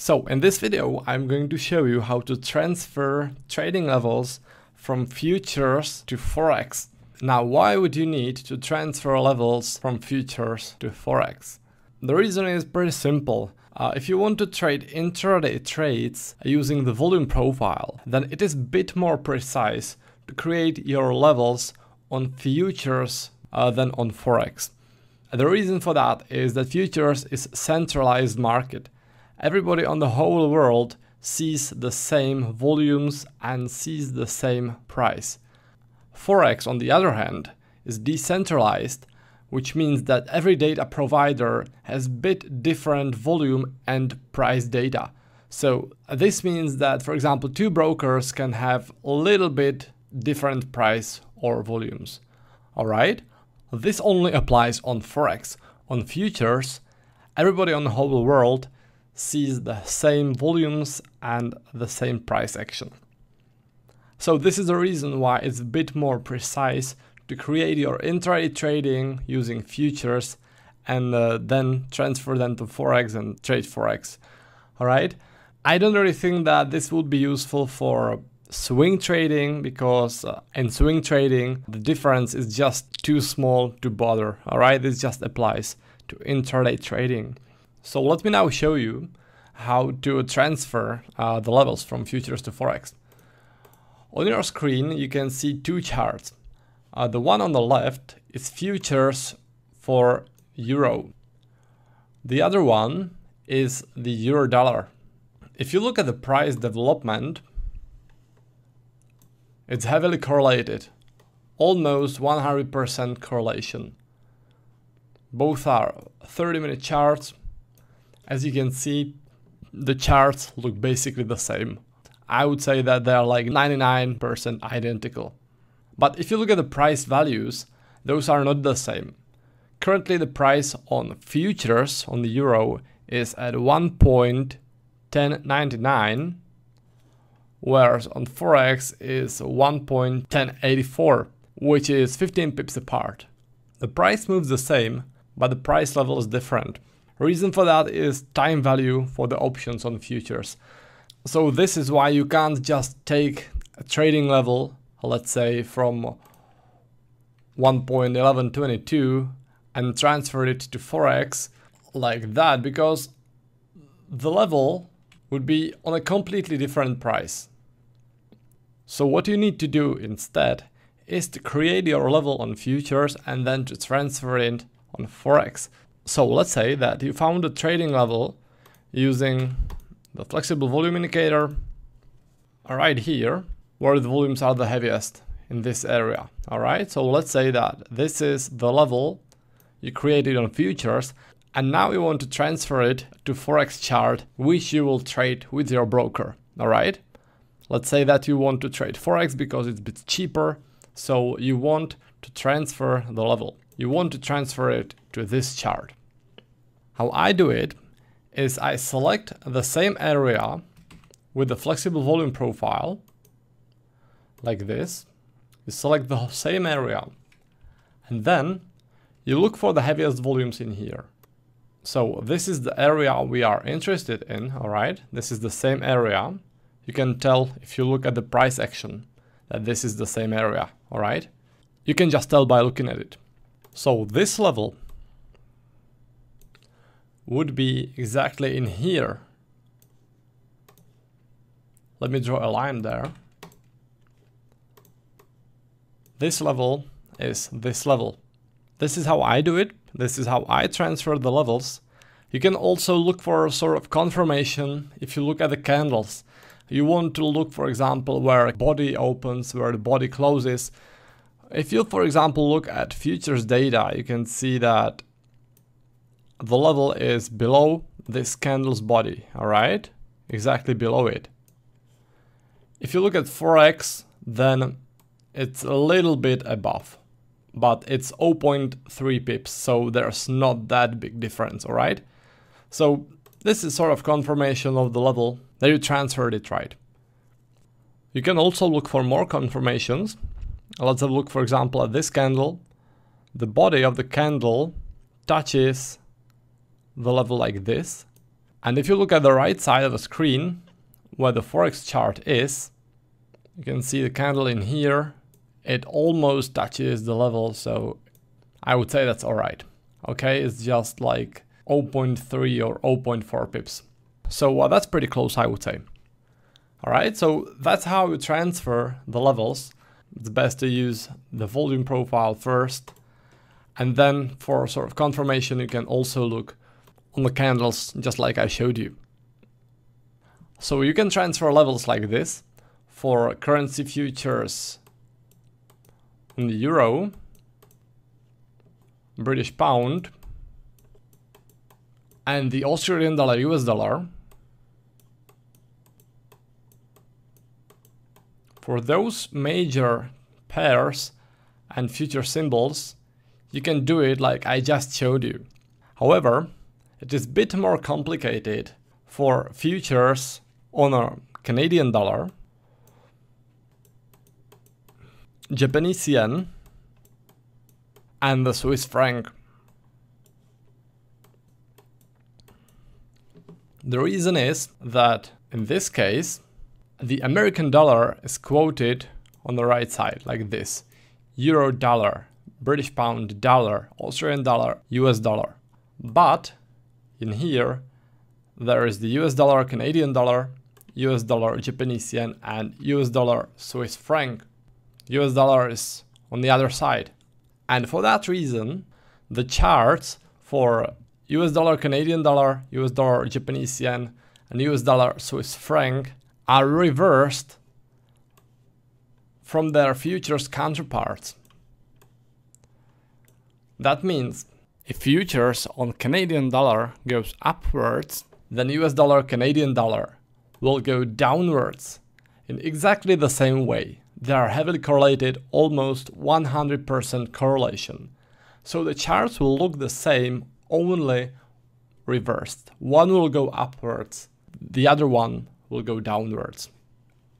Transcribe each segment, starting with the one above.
So in this video, I'm going to show you how to transfer trading levels from futures to Forex. Now, why would you need to transfer levels from futures to Forex? The reason is pretty simple. If you want to trade intraday trades using the volume profile, then it is a bit more precise to create your levels on futures than on Forex. The reason for that is that futures is a centralized market. Everybody on the whole world sees the same volumes and sees the same price. Forex, on the other hand, is decentralized, which means that every data provider has a bit different volume and price data. So this means that, for example, two brokers can have a little bit different price or volumes. All right? This only applies on Forex. On futures, everybody on the whole world sees the same volumes and the same price action. So this is the reason why it's a bit more precise to create your intraday trading using futures and then transfer them to Forex and trade Forex. All right. I don't really think that this would be useful for swing trading because in swing trading, the difference is just too small to bother. All right. This just applies to intraday trading. So let me now show you how to transfer the levels from futures to Forex. On your screen, you can see two charts. The one on the left is futures for euro. The other one is the euro dollar. If you look at the price development, it's heavily correlated, almost 100% correlation. Both are 30-minute charts. As you can see, the charts look basically the same. I would say that they are like 99% identical. But if you look at the price values, those are not the same. Currently, the price on futures on the euro is at 1.1099, whereas on Forex is 1.1084, which is 15 pips apart. The price moves the same, but the price level is different. Reason for that is time value for the options on futures. So this is why you can't just take a trading level, let's say from 1.1122 and transfer it to Forex like that, because the level would be on a completely different price. So what you need to do instead is to create your level on futures and then to transfer it on Forex. So let's say that you found a trading level using the flexible volume indicator right here, where the volumes are the heaviest in this area. All right, so let's say that this is the level you created on futures, and now you want to transfer it to Forex chart, which you will trade with your broker. All right, let's say that you want to trade Forex because it's a bit cheaper, so you want to transfer the level. You want to transfer it to this chart. How I do it is I select the same area with the flexible volume profile, like this. You select the same area, and then you look for the heaviest volumes in here. So this is the area we are interested in, all right? This is the same area. You can tell if you look at the price action that this is the same area, all right? You can just tell by looking at it. So this level would be exactly in here. Let me draw a line there. This level is this level. This is how I do it. This is how I transfer the levels. You can also look for a sort of confirmation. If you look at the candles, you want to look, for example, where body opens, where the body closes. If you, for example, look at futures data, you can see that the level is below this candle's body, all right? Exactly below it. If you look at Forex, then it's a little bit above, but it's 0.3 pips, so there's not that big difference, all right? So this is sort of confirmation of the level that you transferred it right. You can also look for more confirmations. Let's have a look, for example, at this candle. The body of the candle touches the level like this. And if you look at the right side of the screen, where the Forex chart is, you can see the candle in here. It almost touches the level, so I would say that's alright. Okay, it's just like 0.3 or 0.4 pips. So that's pretty close, I would say. Alright, so that's how you transfer the levels. It's best to use the volume profile first, and then for sort of confirmation you can also look on the candles, just like I showed you. So you can transfer levels like this for currency futures in the euro, British pound, and the Australian dollar, US dollar. For those major pairs and future symbols, you can do it like I just showed you. However, it is a bit more complicated for futures on a Canadian dollar, Japanese yen, and the Swiss franc. The reason is that in this case, the American dollar is quoted on the right side like this: euro dollar, British pound dollar, Australian dollar, US dollar. But in here, there is the US dollar, Canadian dollar, US dollar, Japanese yen, and US dollar, Swiss franc. US dollar is on the other side. And for that reason, the charts for US dollar, Canadian dollar, US dollar, Japanese yen, and US dollar, Swiss franc are reversed from their futures counterparts. That means if futures on Canadian dollar goes upwards, then US dollar, Canadian dollar will go downwards in exactly the same way. They are heavily correlated, almost 100% correlation. So the charts will look the same, only reversed. One will go upwards, the other one will go downwards.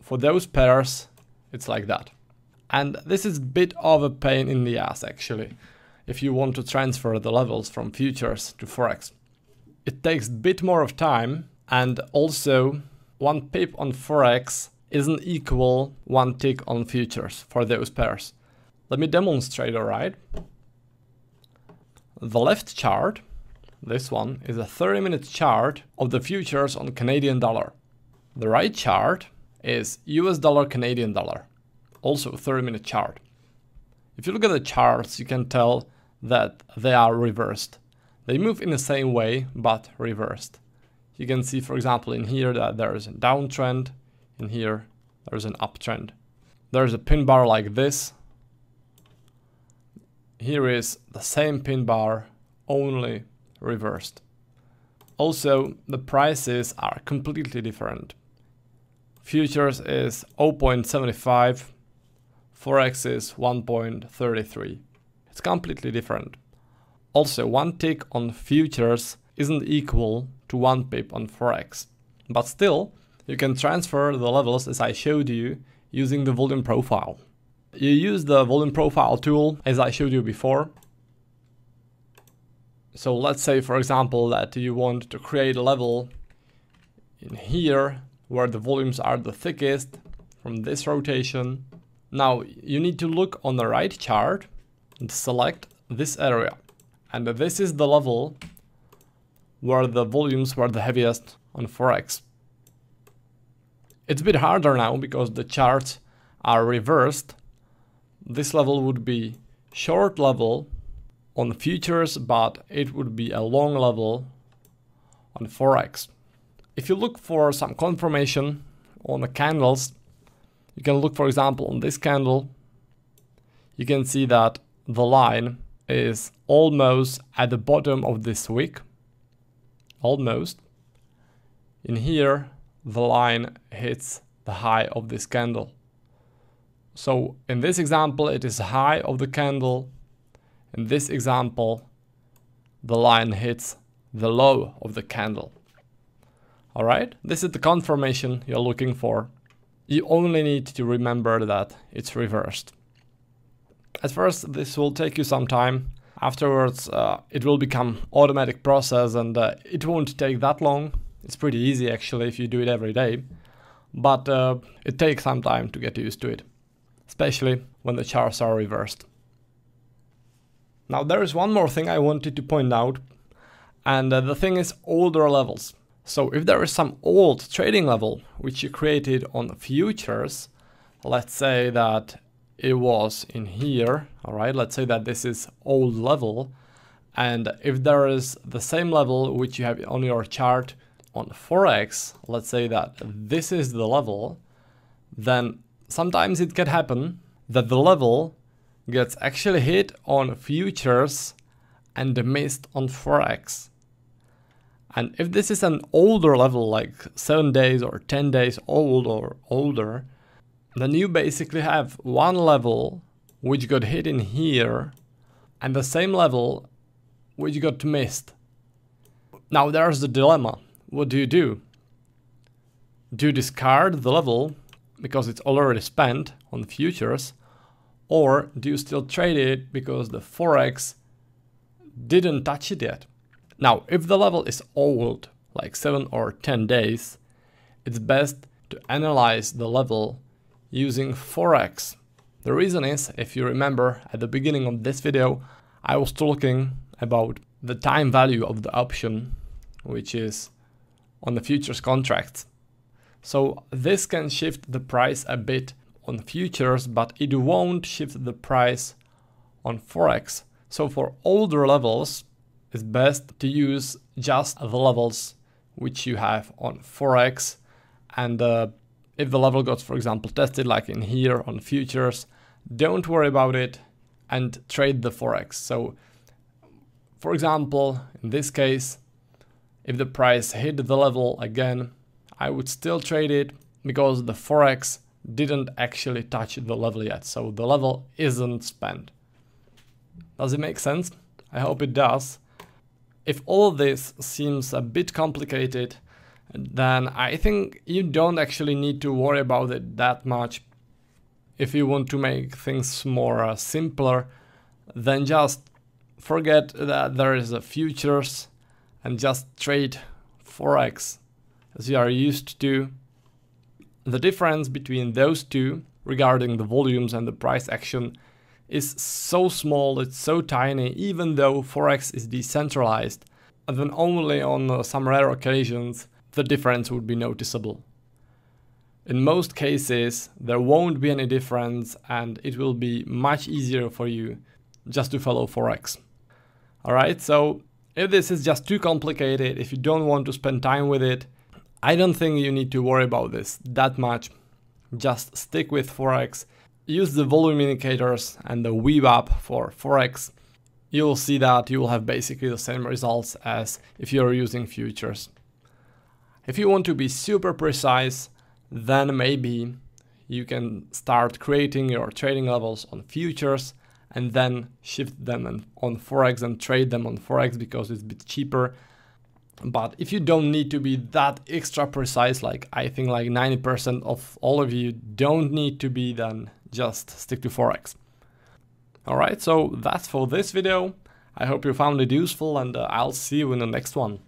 For those pairs, it's like that. And this is a bit of a pain in the ass actually, if you want to transfer the levels from futures to Forex. It takes a bit more of time, and also 1 pip on Forex isn't equal 1 tick on futures for those pairs. Let me demonstrate, alright? The left chart, this one, is a 30-minute chart of the futures on Canadian dollar. The right chart is US dollar, Canadian dollar, also a 30-minute chart. If you look at the charts, you can tell that they are reversed. They move in the same way, but reversed. You can see, for example, in here that there is a downtrend, in here there is an uptrend. There is a pin bar like this. Here is the same pin bar, only reversed. Also, the prices are completely different. Futures is 0.75, Forex is 1.33. It's completely different. Also, 1 tick on futures isn't equal to 1 pip on Forex. But still, you can transfer the levels as I showed you using the volume profile. You use the volume profile tool as I showed you before. So let's say, for example, that you want to create a level in here where the volumes are the thickest from this rotation. Now you need to look on the right chart and select this area. And this is the level where the volumes were the heaviest on Forex. It's a bit harder now because the charts are reversed. This level would be short level on futures, but it would be a long level on Forex. If you look for some confirmation on the candles, you can look, for example, on this candle. You can see that the line is almost at the bottom of this wick. Almost. In here, the line hits the high of this candle. So in this example, it is high of the candle. In this example, the line hits the low of the candle. Alright, this is the confirmation you're looking for. You only need to remember that it's reversed. At first, this will take you some time. Afterwards, it will become automatic process and it won't take that long. It's pretty easy actually if you do it every day, but it takes some time to get used to it, especially when the charts are reversed. Now there is one more thing I wanted to point out, and the thing is older levels. So if there is some old trading level which you created on futures, let's say that it was in here, all right, let's say that this is old level, and if there is the same level which you have on your chart on Forex, let's say that this is the level, then sometimes it can happen that the level gets actually hit on futures and missed on Forex. And if this is an older level, like 7 days or 10 days old or older, then you basically have one level which got hit in here and the same level which got missed. Now there's the dilemma. What do? Do you discard the level because it's already spent on the futures, or do you still trade it because the Forex didn't touch it yet? Now, if the level is old, like 7 or 10 days, it's best to analyze the level using Forex. The reason is, if you remember at the beginning of this video, I was talking about the time value of the option, which is on the futures contracts. So this can shift the price a bit on futures, but it won't shift the price on Forex. So for older levels, it's best to use just the levels which you have on Forex, and if the level got, for example, tested like in here on futures, don't worry about it and trade the Forex. So for example, in this case, if the price hit the level again, I would still trade it because the Forex didn't actually touch the level yet, so the level isn't spent. Does it make sense? I hope it does. If all of this seems a bit complicated, then I think you don't actually need to worry about it that much. If you want to make things more simpler, then just forget that there is a futures and just trade Forex as you are used to. The difference between those two regarding the volumes and the price action is so small, it's so tiny, even though Forex is decentralized, and then only on some rare occasions the difference would be noticeable. In most cases there won't be any difference, and it will be much easier for you just to follow Forex. Alright, so if this is just too complicated, if you don't want to spend time with it, I don't think you need to worry about this that much. Just stick with Forex. Use the volume indicators and the VWAP for Forex. You'll see that you will have basically the same results as if you're using futures. If you want to be super precise, then maybe you can start creating your trading levels on futures and then shift them on Forex and trade them on Forex because it's a bit cheaper. But if you don't need to be that extra precise, like I think like 90% of all of you don't need to be, then just stick to Forex. Alright, so that's for this video. I hope you found it useful, and I'll see you in the next one.